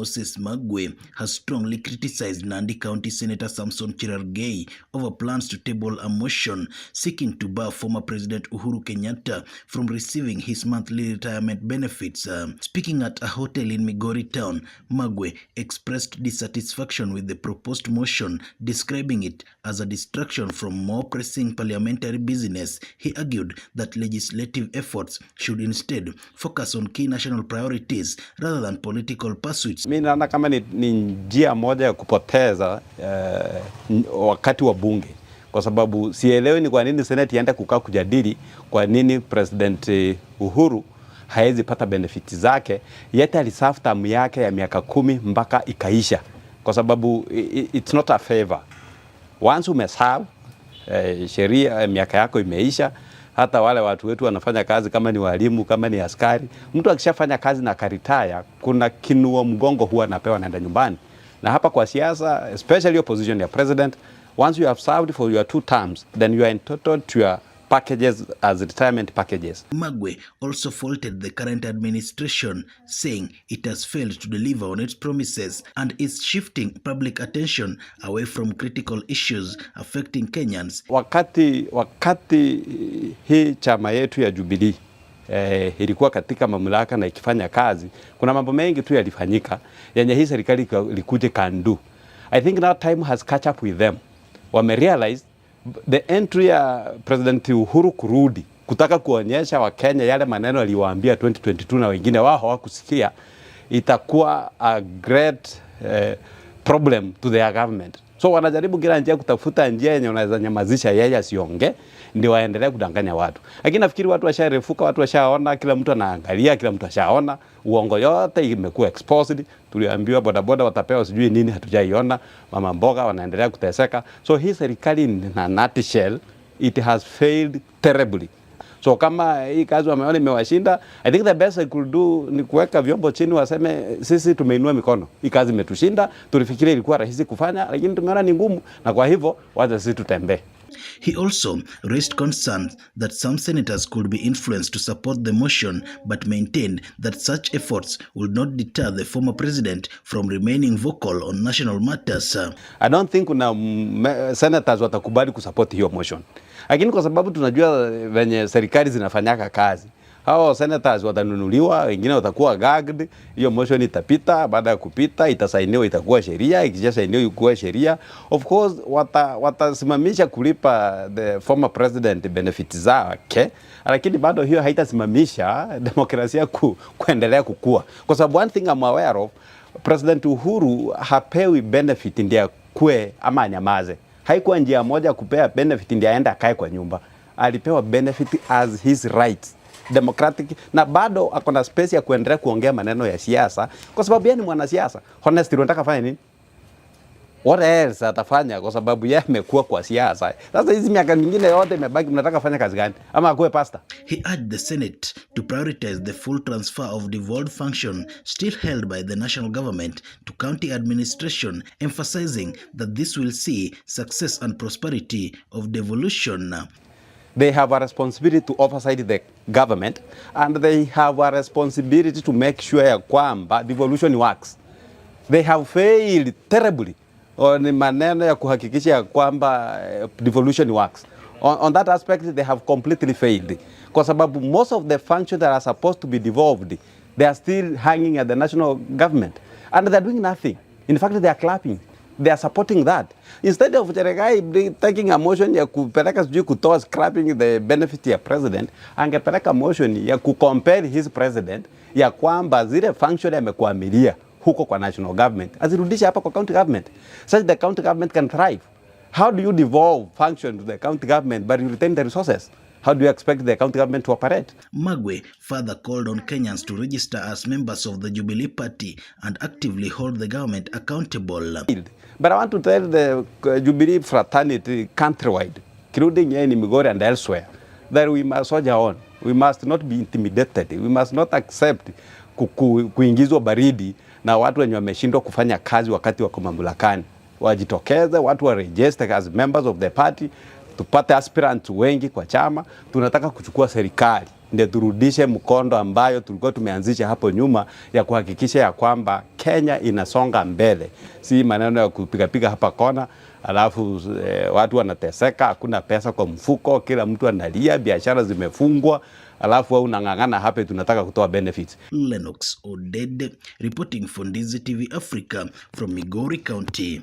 Moses Magwe has strongly criticized Nandi County Senator Samson Cherargei over plans to table a motion seeking to bar former President Uhuru Kenyatta from receiving his monthly retirement benefits. Speaking at a hotel in Migori town, Magwe expressed dissatisfaction with the proposed motion, describing it as a distraction from more pressing parliamentary business. He argued that legislative efforts should instead focus on key national priorities rather than political pursuits. Mimi naona kama ni njia moja ya kupoteza wakati wa bunge, kwa sababu sielewi ni kwa nini Senate iende kukaa kujadili kwa nini President Uhuru haezi pata benefits zake, yet aliserve term yake ya miaka 10 mpaka ikaisha, kwa sababu it's not a favor. Once umeserve sheria miaka yako imeisha. Hata wale watu wetu wanafanya kazi kama ni walimu, kama ni askari, mtu akishafanya kazi na karitaya, kuna kinua mgongo huwa anapewa naenda nyumbani. Na hapa kwa siasa, especially your position ya president, once you have served for your 2 terms, then you are entitled to your packages as retirement packages. Magwe also faulted the current administration, saying it has failed to deliver on its promises and is shifting public attention away from critical issues affecting Kenyans. Wakati hii chama yetu ya Jubilee ilikuwa katika mamlaka na ikifanya kazi, kuna mambo mengi tu yalifanyika yenye hii serikali likuje kandu. I think now time has catch up with them. Wamerealize the entry ya President Uhuru kurudi kutaka kuonyesha Wakenya yale maneno aliwaambia 2022 na wengine wao hawakusikia, itakuwa a great problem to their government. So wanajaribu kila njia kutafuta njia yenye unaweza nyamazisha yeye asionge ndio waendelee kudanganya watu. Lakini nafikiri watu washarefuka, watu washaona, kila mtu anaangalia, kila mtu ashaona uongo yote imekuwa exposed. Tuliambiwa bodaboda watapewa sijui nini, hatujaiona. Mama mboga wanaendelea kuteseka. So hii serikali na nutshell, it has failed terribly. So kama hii kazi wameona imewashinda, I think the best I could do ni kuweka vyombo chini waseme sisi tumeinua mikono. Hii kazi imetushinda, tulifikiria ilikuwa rahisi kufanya, lakini tumeona ni ngumu, na kwa hivyo wacha sisi tutembee. He also raised concerns that some senators could be influenced to support the motion, but maintained that such efforts will not deter the former president from remaining vocal on national matters. I don't think kuna senators watakubali kusupport hiyo motion. Lakini kwa sababu tunajua venye serikali zinafanyaka kazi, hao senators watanunuliwa, wengine watakuwa gagged, hiyo motion itapita, baada ya kupita itasainiwa itakuwa sheria, ikishasainiwa itakuwa sheria. Of course watasimamisha kulipa the former president benefits zake, lakini bado hiyo haitasimamisha demokrasia kuendelea kukua. Kwa sababu one thing I'm aware of, President Uhuru hapewi benefit ndia kue ama nyamaze. Haikuwa njia moja kupea benefit ndia aenda akae kwa nyumba. Alipewa benefit as his rights. Democratic, na bado akona space ya kuendelea kuongea maneno ya siasa, kwa sababu yeye ni mwanasiasa. Honestly, unataka fanya nini? What else atafanya, kwa sababu yeye amekuwa kwa siasa. Sasa hizi miaka mingine yote imebaki, mnataka fanya kazi gani? Ama akuwe pastor? He urged the Senate to prioritize the full transfer of devolved function still held by the national government to county administration, emphasizing that this will see success and prosperity of devolution. They have a responsibility to oversight the government, and they have a responsibility to make sure ya kwamba devolution works. They have failed terribly on maneno ya kuhakikisha ya kwamba devolution works. On that aspect they have completely failed. Kwa sababu most of the functions that are supposed to be devolved, they are still hanging at the national government, and they are doing nothing. In fact, they are clapping. They are supporting that. Instead of Cherargei taking a motion ya kupeleka sijui kutoa scrapping the benefit ya president, angepeleka motion ya kucompel his president ya kwamba zile function amekuamilia huko kwa national government azirudisha hapa kwa county government, such the county government can thrive. How do you devolve function to the county government but you retain the resources? How do you expect the county government to operate? Magwe further called on Kenyans to register as members of the Jubilee Party and actively hold the government accountable. But I want to tell the Jubilee fraternity countrywide, including in Migori and elsewhere, that we must soldier on. We must not be intimidated. We must not accept kuingizwa baridi na watu wenye wameshindwa kufanya kazi wakati wako mamlakani. Wajitokeze, watu wa register as members of the party, tupate aspirants wengi kwa chama. Tunataka kuchukua serikali ndio turudishe mkondo ambayo tulikuwa tumeanzisha hapo nyuma ya kuhakikisha ya kwamba Kenya inasonga mbele, si maneno ya kupiga hapa kona alafu watu wanateseka, hakuna pesa kwa mfuko, kila mtu analia, biashara zimefungwa, alafu wewe unang'ang'ana hapa tunataka kutoa benefits. Lennox Odede reporting for Ndizi TV Africa from Migori County.